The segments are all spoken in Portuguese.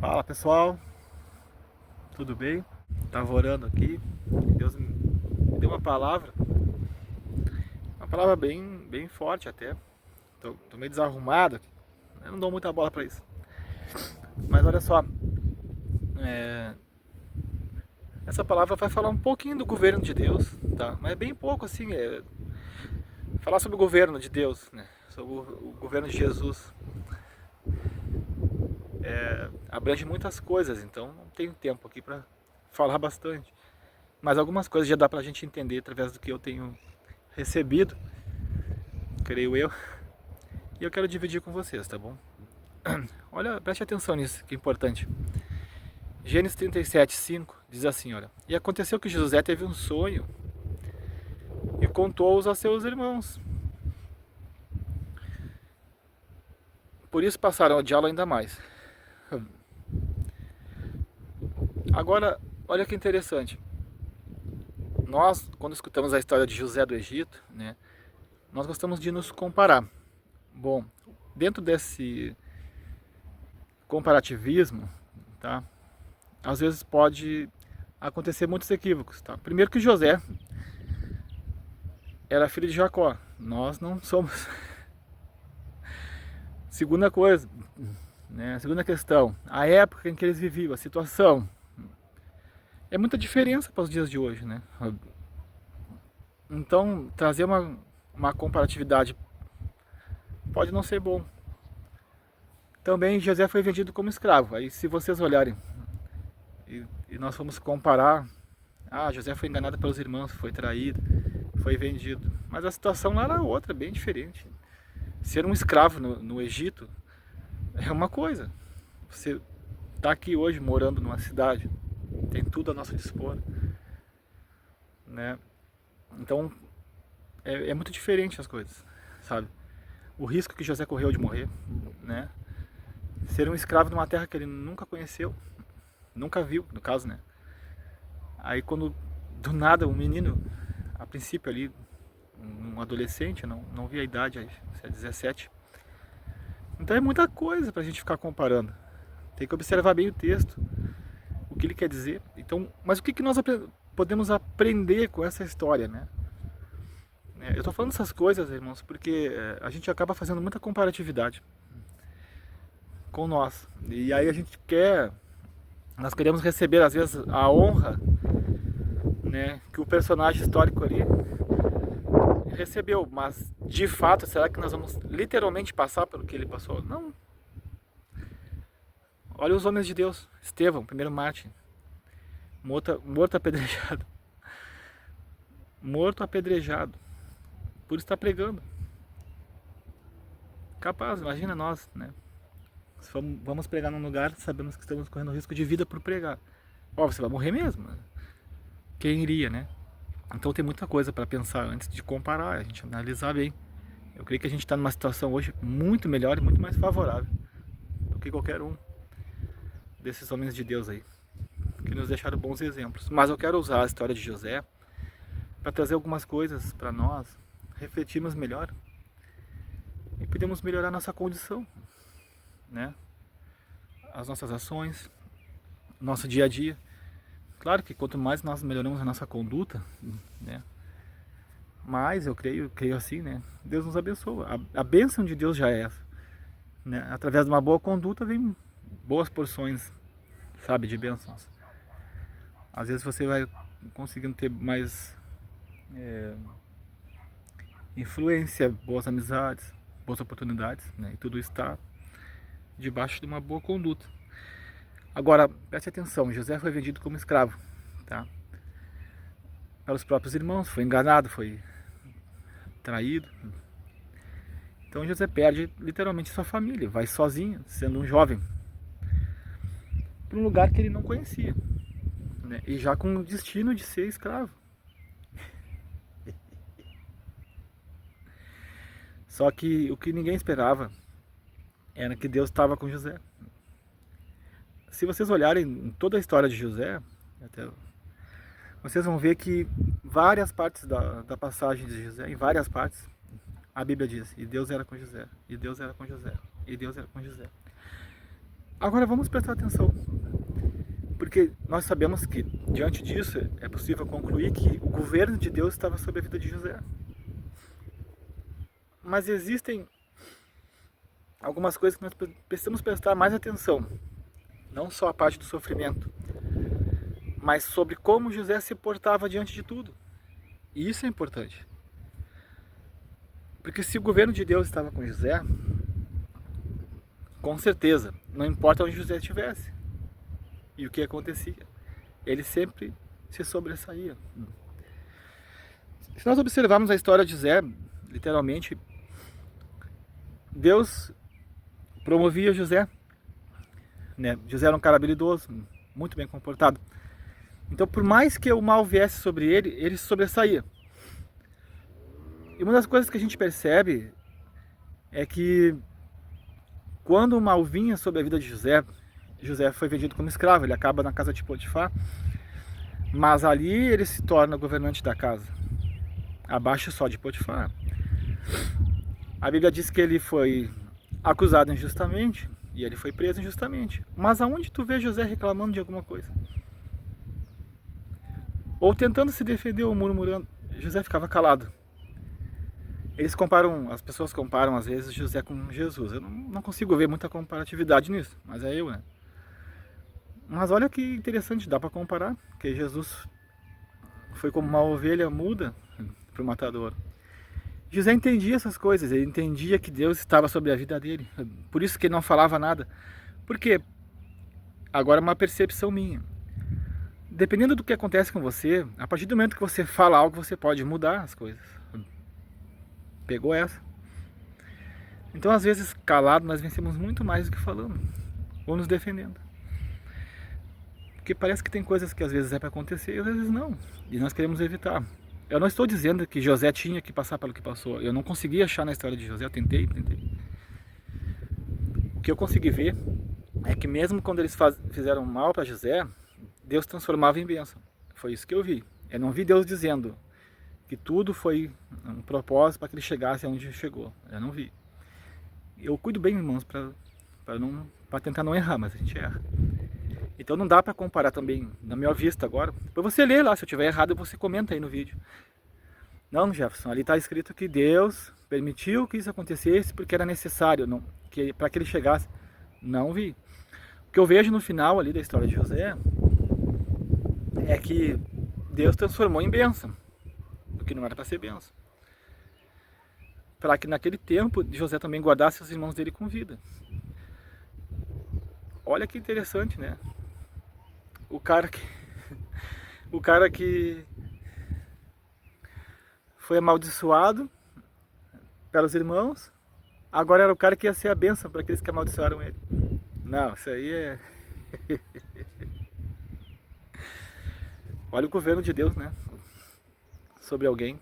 Fala pessoal, tudo bem? Tava orando aqui, Deus me deu uma palavra bem forte até. Tô meio desarrumado, eu não dou muita bola pra isso. Mas olha só, é, essa palavra vai falar um pouquinho do governo de Deus, tá? Mas é bem pouco assim, falar sobre o governo de Deus, né? Sobre o governo de Jesus. Abrange muitas coisas, então não tenho tempo aqui pra falar bastante. Mas algumas coisas já dá pra gente entender através do que eu tenho recebido, creio eu. E eu quero dividir com vocês, tá bom? Olha, preste atenção nisso, que é importante. Gênesis 37:5 diz assim, olha: E aconteceu que José teve um sonho e contou-os a seus irmãos. Por isso passaram a odiá-lo ainda mais. Agora, olha que interessante. Nós, quando escutamos a história de José do Egito, né, nós gostamos de nos comparar. Bom, dentro desse comparativismo, tá? Às vezes pode acontecer muitos equívocos, tá? Primeiro que José era filho de Jacó, nós não somos. Segunda coisa, né? Segunda questão, a época em que eles viviam, a situação, é muita diferença para os dias de hoje, né? Então, trazer uma comparatividade pode não ser bom. Também José foi vendido como escravo. Aí, se vocês olharem e nós formos comparar, José foi enganado pelos irmãos, foi traído, foi vendido. Mas a situação lá era outra, bem diferente. Ser um escravo no Egito é uma coisa. Você está aqui hoje morando numa cidade, tem tudo a nosso dispor, né? Então é muito diferente as coisas, sabe? O risco que José correu de morrer, né? Ser um escravo numa terra que ele nunca conheceu, nunca viu, no caso, né? Aí quando do nada um menino, a princípio ali, um adolescente, não vi a idade, aí, se é 17. Então é muita coisa pra gente ficar comparando. Tem que observar bem o texto, o que ele quer dizer. Então, mas o que, que nós podemos aprender com essa história, né? Eu estou falando essas coisas, irmãos, porque a gente acaba fazendo muita comparatividade com nós. E aí nós queremos receber às vezes a honra, né, que o personagem histórico ali recebeu, mas de fato, será que nós vamos literalmente passar pelo que ele passou? Não. Olha os homens de Deus, Estevão, primeiro mártir, morto apedrejado, morto apedrejado, por estar pregando. Capaz, imagina nós, né? Vamos pregar num lugar, sabemos que estamos correndo risco de vida por pregar. Você vai morrer mesmo. Quem iria, né? Então tem muita coisa para pensar antes de comparar, a gente analisar bem. Eu creio que a gente está numa situação hoje muito melhor e muito mais favorável do que qualquer um desses homens de Deus aí, que nos deixaram bons exemplos. Mas eu quero usar a história de José para trazer algumas coisas para nós refletirmos melhor e podemos melhorar nossa condição, né? As nossas ações, nosso dia a dia. Claro que quanto mais nós melhoramos a nossa conduta, né? Mais eu creio assim, né? Deus nos abençoa. A bênção de Deus já é essa, né? Através de uma boa conduta vem boas porções, sabe, de bênçãos. Às vezes você vai conseguindo ter mais influência, boas amizades, boas oportunidades, né? E tudo está debaixo de uma boa conduta. Agora, preste atenção, José foi vendido como escravo, tá? Pelos próprios irmãos, foi enganado, foi traído. Então José perde literalmente sua família, vai sozinho, sendo um jovem, para um lugar que ele não conhecia, né? E já com o destino de ser escravo. Só que o que ninguém esperava era que Deus estava com José. Se vocês olharem toda a história de José, vocês vão ver que várias partes da passagem de José, em várias partes, a Bíblia diz: e Deus era com José, e Deus era com José, e Deus era com José. Agora vamos prestar atenção, porque nós sabemos que diante disso é possível concluir que o governo de Deus estava sobre a vida de José. Mas existem algumas coisas que nós precisamos prestar mais atenção, não só a parte do sofrimento, mas sobre como José se portava diante de tudo. E isso é importante. Porque se o governo de Deus estava com José, com certeza, não importa onde José estivesse e o que acontecia, ele sempre se sobressaía. Se nós observarmos a história de José, literalmente, Deus promovia José, né? José era um cara habilidoso, muito bem comportado. Então, por mais que o mal viesse sobre ele, ele se sobressaía. E uma das coisas que a gente percebe é que quando o mal vinha sobre a vida de José, José foi vendido como escravo, ele acaba na casa de Potifar, mas ali ele se torna governante da casa, abaixo só de Potifar. A Bíblia diz que ele foi acusado injustamente e ele foi preso injustamente. Mas aonde tu vê José reclamando de alguma coisa? Ou tentando se defender ou murmurando? José ficava calado. As pessoas comparam às vezes José com Jesus. Eu não consigo ver muita comparatividade nisso, mas é eu, né? Mas olha que interessante, dá para comparar, que Jesus foi como uma ovelha muda para o matador. José entendia essas coisas, ele entendia que Deus estava sobre a vida dele, por isso que ele não falava nada. Porque, agora é uma percepção minha, dependendo do que acontece com você, a partir do momento que você fala algo, você pode mudar as coisas. Pegou essa? Então, às vezes, calado, nós vencemos muito mais do que falando, ou nos defendendo. Porque parece que tem coisas que às vezes é para acontecer e às vezes não, e nós queremos evitar. Eu não estou dizendo que José tinha que passar pelo que passou. Eu não consegui achar na história de José, eu tentei. O que eu consegui ver é que mesmo quando eles fizeram mal para José, Deus transformava em bênção. Foi isso que eu vi. Eu não vi Deus dizendo que tudo foi um propósito para que ele chegasse aonde chegou. Eu não vi. Eu cuido bem, irmãos, para tentar não errar, mas a gente erra. Então não dá para comparar também, na minha vista agora. Depois você lê lá, se eu tiver errado você comenta aí no vídeo. Não, Jefferson, ali está escrito que Deus permitiu que isso acontecesse porque era necessário, para que ele chegasse. Não vi. O que eu vejo no final ali da história de José é que Deus transformou em bênção, o que não era para ser bênção. Para que naquele tempo José também guardasse os irmãos dele com vida. Olha que interessante, né? O cara que foi amaldiçoado pelos irmãos, agora era o cara que ia ser a bênção para aqueles que amaldiçoaram ele. Não, isso aí é... Olha o governo de Deus, né? Sobre alguém.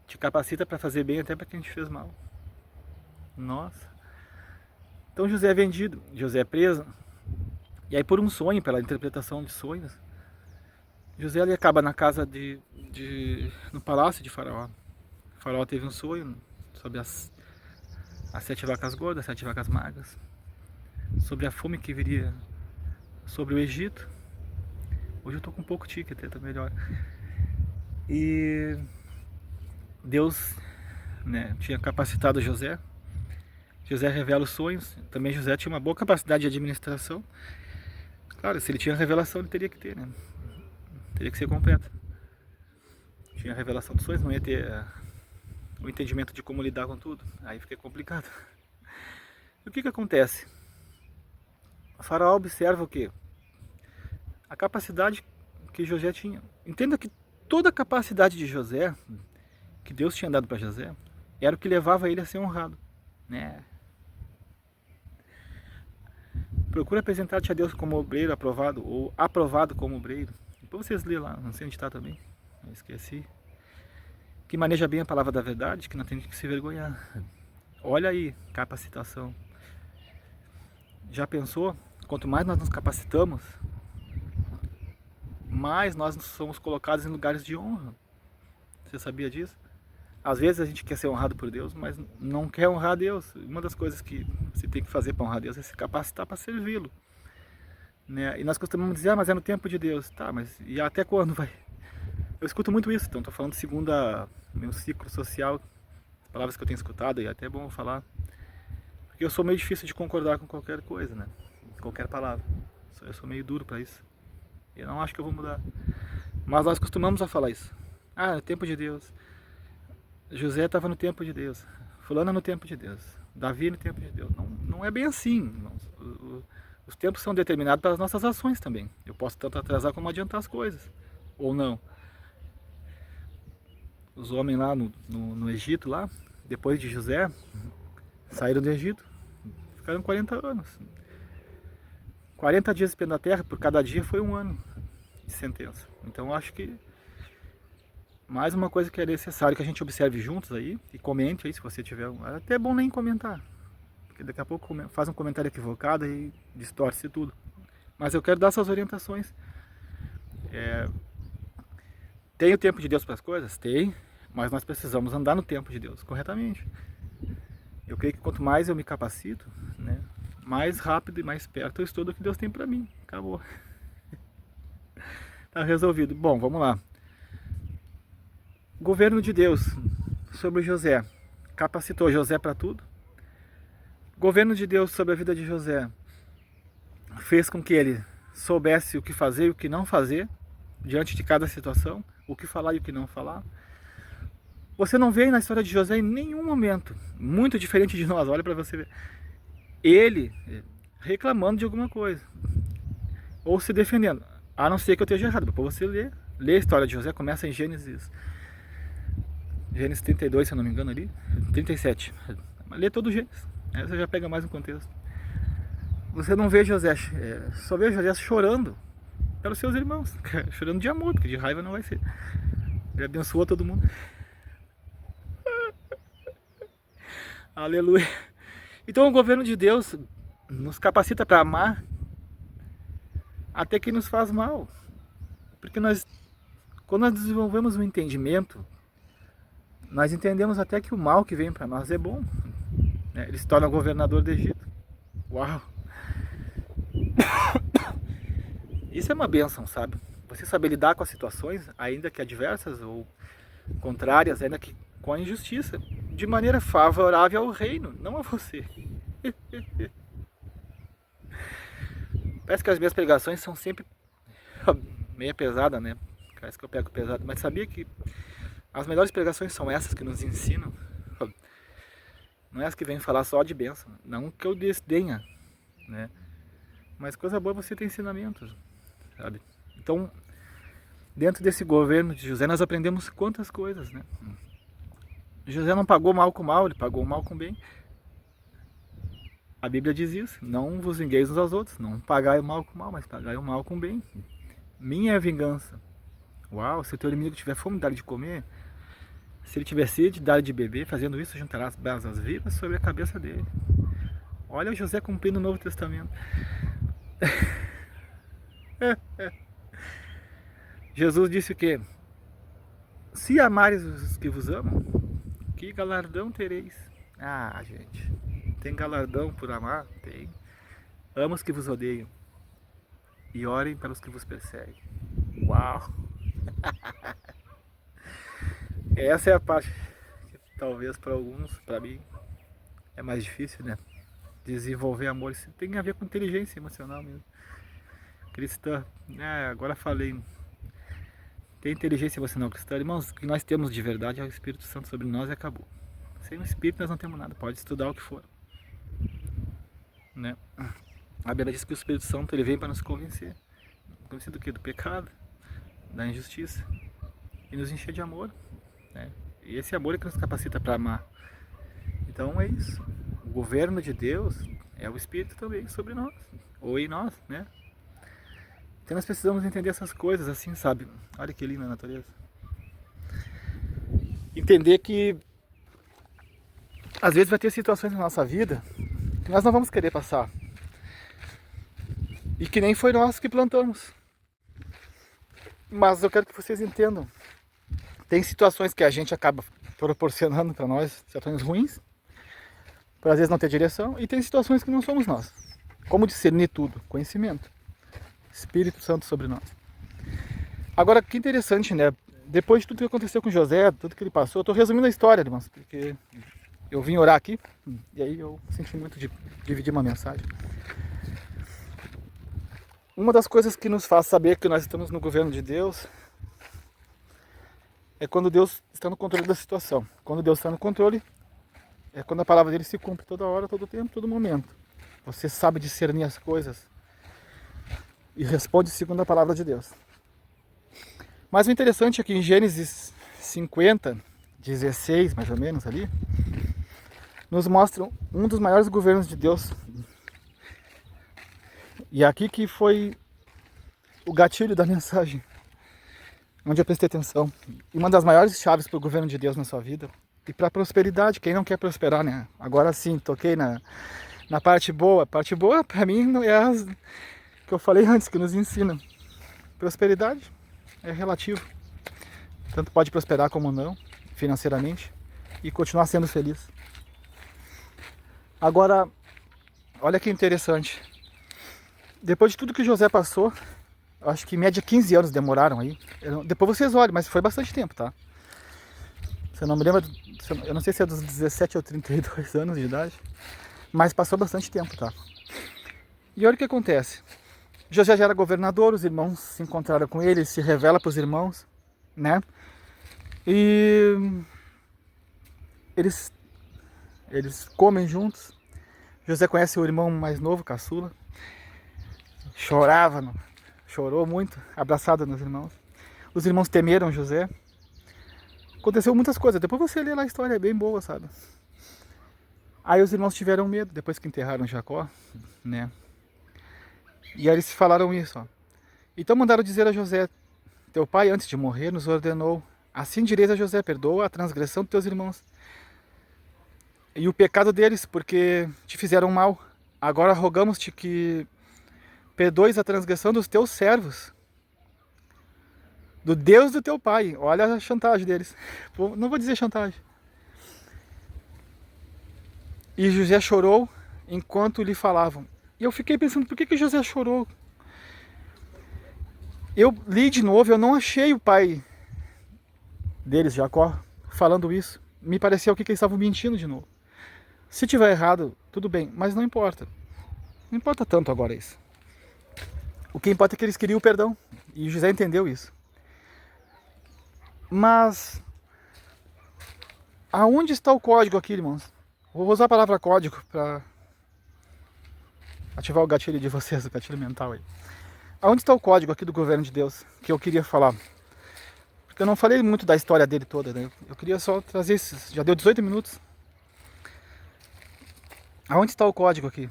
Te capacita para fazer bem até para quem te fez mal. Nossa. Então José é vendido, José é preso. E aí por um sonho, pela interpretação de sonhos, José ele acaba na casa no palácio de Faraó. O Faraó teve um sonho sobre as 7 vacas gordas, 7 vacas magras, sobre a fome que viria sobre o Egito. Hoje eu tô com um pouco tique, até tá melhor. E Deus, né, tinha capacitado José. José revela os sonhos. Também José tinha uma boa capacidade de administração. Claro, se ele tinha revelação, ele teria que ter, né? Teria que ser completo. Tinha a revelação dos sonhos, não ia ter o entendimento de como lidar com tudo. Aí fica complicado. E o que acontece? O faraó observa o quê? A capacidade que José tinha. Entenda que toda a capacidade de José, que Deus tinha dado para José, era o que levava ele a ser honrado, né? Procura apresentar-te a Deus como obreiro aprovado, ou aprovado como obreiro. Depois vocês lêem lá, não sei onde está também, eu esqueci. Que maneja bem a palavra da verdade, que não tem que se vergonhar. Olha aí, capacitação. Já pensou? Quanto mais nós nos capacitamos, mais nós somos colocados em lugares de honra. Você sabia disso? Às vezes a gente quer ser honrado por Deus, mas não quer honrar Deus. Uma das coisas que você tem que fazer para honrar Deus é se capacitar para servi-lo, né? E nós costumamos dizer, mas é no tempo de Deus. Tá, mas e até quando vai? Eu escuto muito isso, então estou falando segundo meu ciclo social, as palavras que eu tenho escutado, e é até bom falar. Porque eu sou meio difícil de concordar com qualquer coisa, né? Qualquer palavra. Eu sou meio duro para isso. Eu não acho que eu vou mudar. Mas nós costumamos a falar isso. Ah, no tempo de Deus. José estava no tempo de Deus. Fulano no tempo de Deus. Davi no tempo de Deus. Não, não é bem assim. Os tempos são determinados pelas nossas ações também. Eu posso tanto atrasar como adiantar as coisas. Ou não. Os homens lá no Egito, lá, depois de José, saíram do Egito. Ficaram 40 anos. 40 dias esperando a terra, por cada dia foi 1 ano de sentença. Então eu acho que mais uma coisa que é necessário que a gente observe juntos aí, e comente aí se você tiver. É até bom nem comentar, porque daqui a pouco faz um comentário equivocado e distorce tudo. Mas eu quero dar essas orientações. Tem o tempo de Deus para as coisas? Tem, mas nós precisamos andar no tempo de Deus corretamente. Eu creio que quanto mais eu me capacito, né, mais rápido e mais perto eu estou do que Deus tem para mim. Acabou. Tá resolvido. Bom, vamos lá. Governo de Deus sobre José. Capacitou José para tudo. Governo de Deus sobre a vida de José fez com que ele soubesse o que fazer e o que não fazer diante de cada situação, o que falar e o que não falar. Você não vê na história de José em nenhum momento, muito diferente de nós, olha para você ver, ele reclamando de alguma coisa ou se defendendo, a não ser que eu esteja errado. Depois você lê a história de José, começa em Gênesis 32, se eu não me engano, ali 37. Lê todo o Gênesis, aí você já pega mais um contexto. Você não vê José, só vê José chorando pelos seus irmãos, chorando de amor, porque de raiva não vai ser. Ele abençoou todo mundo. Aleluia. Então o governo de Deus nos capacita para amar até que nos faz mal. Porque quando nós desenvolvemos um entendimento, nós entendemos até que o mal que vem para nós é bom. Ele se torna governador do Egito. Uau! Isso é uma bênção, sabe? Você saber lidar com as situações, ainda que adversas ou contrárias, ainda que com a injustiça, de maneira favorável ao reino, não a você. Parece que as minhas pregações são sempre meia pesada, né? Parece que eu pego pesado, mas sabia que as melhores pregações são essas que nos ensinam. Não é as que vêm falar só de bênção, não que eu desdenha, né? Mas coisa boa é você ter ensinamentos, sabe? Então, dentro desse governo de José, nós aprendemos quantas coisas, né? José não pagou mal com mal, ele pagou mal com bem. A Bíblia diz isso, não vos vingueis uns aos outros, não pagai o mal com mal, mas pagai o mal com bem. Minha é a vingança. Uau, se o teu inimigo tiver fome, dá-lhe de comer. Se ele tiver sede, dá-lhe de beber. Fazendo isso, juntará as brasas vivas sobre a cabeça dele. Olha José cumprindo o Novo Testamento. Jesus disse o quê? Se amares os que vos amam, que galardão tereis? Ah, gente, tem galardão por amar? Tem. Ama os que vos odeiam e orem para os que vos perseguem. Uau! Essa é a parte que talvez para alguns, para mim, é mais difícil, né? Desenvolver amor. Isso tem a ver com inteligência emocional mesmo. Cristã. Agora falei. Tem inteligência emocional cristã. Irmãos, o que nós temos de verdade é o Espírito Santo sobre nós e acabou. Sem o Espírito nós não temos nada. Pode estudar o que for, né? A Bíblia diz que o Espírito Santo ele vem para nos convencer. Convencer do quê? Do pecado, da injustiça. E nos encher de amor, né? E esse amor é que nos capacita para amar. Então é isso. O governo de Deus é o Espírito também sobre nós. Ou em nós, né? Então nós precisamos entender essas coisas assim, sabe? Olha que linda a natureza. Entender que às vezes vai ter situações na nossa vida que nós não vamos querer passar. E que nem foi nós que plantamos. Mas eu quero que vocês entendam. Tem situações que a gente acaba proporcionando para nós situações ruins, por às vezes não ter direção, e tem situações que não somos nós. Como discernir tudo? Conhecimento. Espírito Santo sobre nós. Agora, que interessante, né? Depois de tudo que aconteceu com José, tudo que ele passou, eu estou resumindo a história, irmãos, porque eu vim orar aqui, e aí eu senti muito de dividir uma mensagem. Uma das coisas que nos faz saber que nós estamos no governo de Deus é quando Deus está no controle da situação. Quando Deus está no controle, é quando a palavra dele se cumpre toda hora, todo tempo, todo momento. Você sabe discernir as coisas e responde segundo a palavra de Deus. Mas o interessante é que em Gênesis 50, 16 mais ou menos ali, nos mostra um dos maiores governos de Deus. E aqui que foi o gatilho da mensagem, onde eu prestei atenção. E uma das maiores chaves para o governo de Deus na sua vida e para a prosperidade. Quem não quer prosperar, né? Agora sim, toquei na parte boa. A parte boa, para mim, não é as que eu falei antes, que nos ensina. Prosperidade é relativo. Tanto pode prosperar como não, financeiramente, e continuar sendo feliz. Agora, olha que interessante. Depois de tudo que José passou, eu acho que em média 15 anos demoraram aí. Depois vocês olhem, mas foi bastante tempo, tá? Eu não me lembro, eu não sei se é dos 17 ou 32 anos de idade, mas passou bastante tempo, tá? E olha o que acontece. José já era governador, os irmãos se encontraram com ele, ele se revela para os irmãos, né? E eles comem juntos. José conhece o irmão mais novo, caçula. Chorou muito, abraçado nos irmãos. Os irmãos temeram José. Aconteceu muitas coisas. Depois você lê lá a história, é bem boa, sabe? Aí os irmãos tiveram medo, depois que enterraram Jacó, né? E aí eles falaram isso, ó. Então mandaram dizer a José: teu pai, antes de morrer, nos ordenou: assim direis a José, perdoa a transgressão dos teus irmãos e o pecado deles, porque te fizeram mal. Agora rogamos-te que perdoes a transgressão dos teus servos, do Deus do teu pai. Olha a chantagem deles. Não vou dizer chantagem. E José chorou enquanto lhe falavam. E eu fiquei pensando, por que José chorou? Eu li de novo, eu não achei o pai deles, Jacó, falando isso. Me pareceu que eles estavam mentindo de novo. Se tiver errado, tudo bem, mas não importa. Não importa tanto agora isso. O que importa é que eles queriam o perdão. E José entendeu isso. Mas aonde está o código aqui, irmãos? Vou usar a palavra código para ativar o gatilho de vocês, o gatilho mental aí. Aonde está o código aqui do governo de Deus que eu queria falar? Porque eu não falei muito da história dele toda, né? Eu queria só trazer esses. Já deu 18 minutos. Aonde está o código aqui?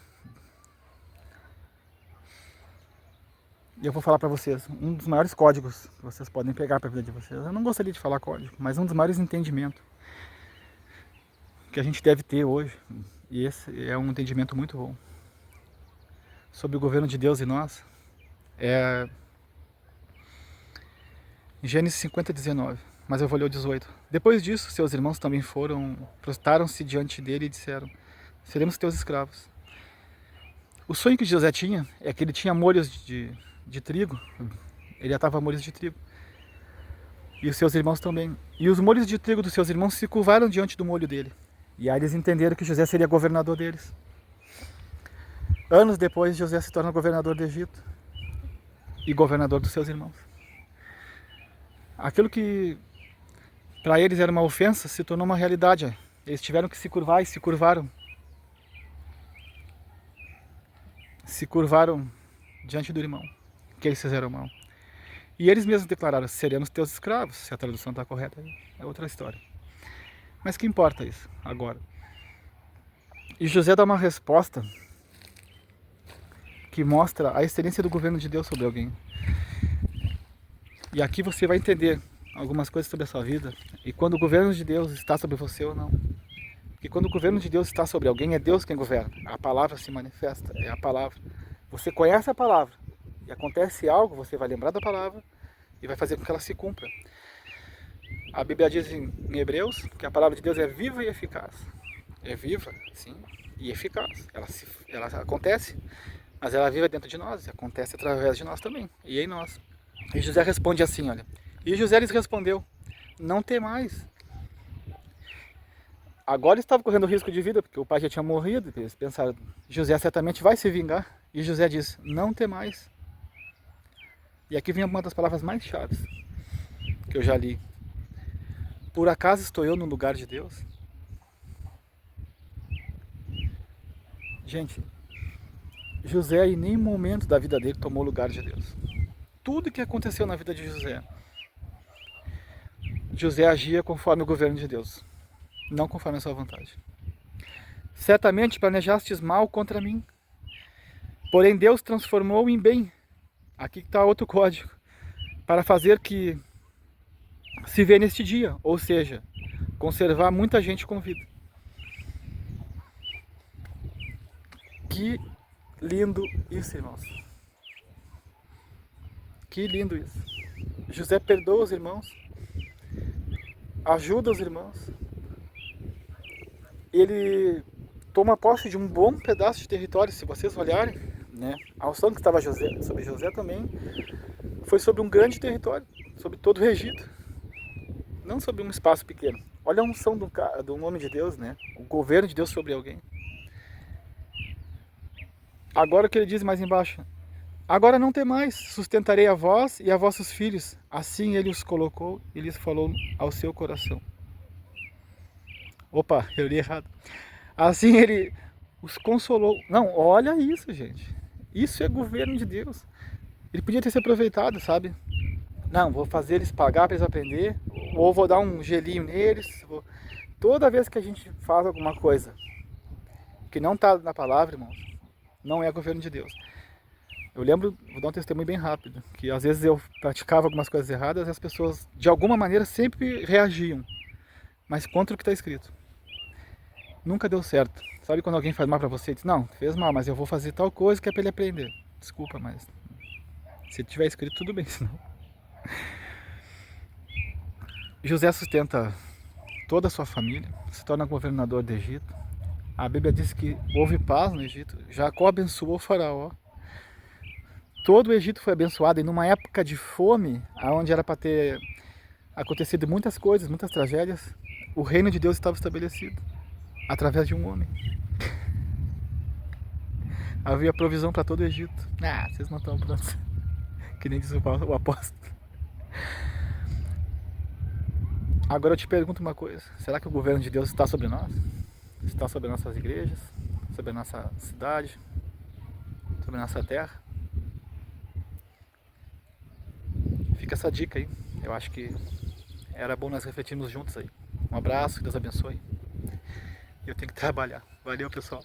E eu vou falar para vocês, um dos maiores códigos que vocês podem pegar para a vida de vocês. Eu não gostaria de falar código, mas um dos maiores entendimentos que a gente deve ter hoje. E esse é um entendimento muito bom sobre o governo de Deus e nós. É Gênesis 50, 19. Mas eu vou ler o 18. Depois disso, seus irmãos também prostraram-se diante dele e disseram: seremos teus escravos. O sonho que José tinha é que ele tinha molhos de trigo. Ele atava molhos de trigo. E os seus irmãos também. E os molhos de trigo dos seus irmãos se curvaram diante do molho dele. E aí eles entenderam que José seria governador deles. Anos depois, José se torna governador do Egito e governador dos seus irmãos. Aquilo que para eles era uma ofensa se tornou uma realidade. Eles tiveram que se curvar e se curvaram. Se curvaram diante do irmão, que eles fizeram mal. E eles mesmos declararam: seremos teus escravos. Se a tradução está correta, é outra história. Mas que importa isso agora? E José dá uma resposta que mostra a excelência do governo de Deus sobre alguém. E aqui você vai entender algumas coisas sobre a sua vida e quando o governo de Deus está sobre você ou não. Porque quando o governo de Deus está sobre alguém, é Deus quem governa. A palavra se manifesta, é a palavra. Você conhece a palavra e acontece algo, você vai lembrar da palavra e vai fazer com que ela se cumpra. A Bíblia diz em Hebreus que a palavra de Deus é viva e eficaz. É viva, sim, e eficaz. Ela acontece, mas ela vive dentro de nós, acontece através de nós também, e em nós. E José responde assim, olha. E José lhes respondeu, não temais. Agora estava correndo risco de vida, porque o pai já tinha morrido. Eles pensaram, José certamente vai se vingar. E José diz, não temais. E aqui vem uma das palavras mais chaves que eu já li. Por acaso estou eu no lugar de Deus? Gente, José em nenhum momento da vida dele tomou o lugar de Deus. Tudo que aconteceu na vida de José, José agia conforme o governo de Deus, não conforme a sua vontade. Certamente planejastes mal contra mim, porém Deus transformou em bem. Aqui está outro código, para fazer que se vê neste dia, ou seja, conservar muita gente com vida. Que lindo isso, irmãos. Que lindo isso. José perdoa os irmãos, ajuda os irmãos. Ele toma posse de um bom pedaço de território, se vocês olharem, né? A unção que estava sobre José também foi sobre um grande território, sobre todo o Egito, não sobre um espaço pequeno. Olha a unção do nome de Deus, né? O governo de Deus sobre alguém. Agora o que ele diz mais embaixo? Agora não tem mais, sustentarei a vós e a vossos filhos. Assim ele os colocou e lhes falou ao seu coração. Opa, eu li errado. Assim ele os consolou. Não, olha isso, gente. Isso é governo de Deus. Ele podia ter se aproveitado, sabe? Não, vou fazer eles pagar para eles aprender, ou vou dar um gelinho neles. Toda vez que a gente faz alguma coisa que não está na palavra, irmãos, não é governo de Deus. Eu lembro, vou dar um testemunho bem rápido, que às vezes eu praticava algumas coisas erradas e as pessoas, de alguma maneira, sempre reagiam, mas contra o que está escrito. Nunca deu certo. Sabe quando alguém faz mal para você e diz, não, fez mal, mas eu vou fazer tal coisa que é para ele aprender. Desculpa, mas se tiver escrito, tudo bem, senão... José sustenta toda a sua família, se torna governador do Egito. A Bíblia diz que houve paz no Egito. Jacó abençoou o faraó. Todo o Egito foi abençoado e numa época de fome, onde era para ter acontecido muitas coisas, muitas tragédias, o reino de Deus estava estabelecido através de um homem. Havia provisão para todo o Egito. Ah, vocês não estão prontos. Que nem diz o apóstolo. Agora eu te pergunto uma coisa. Será que o governo de Deus está sobre nós? Está sobre nossas igrejas? Sobre a nossa cidade? Sobre a nossa terra? Fica essa dica aí. Eu acho que era bom nós refletirmos juntos aí. Um abraço, que Deus abençoe. Eu tenho que trabalhar. Valeu, pessoal.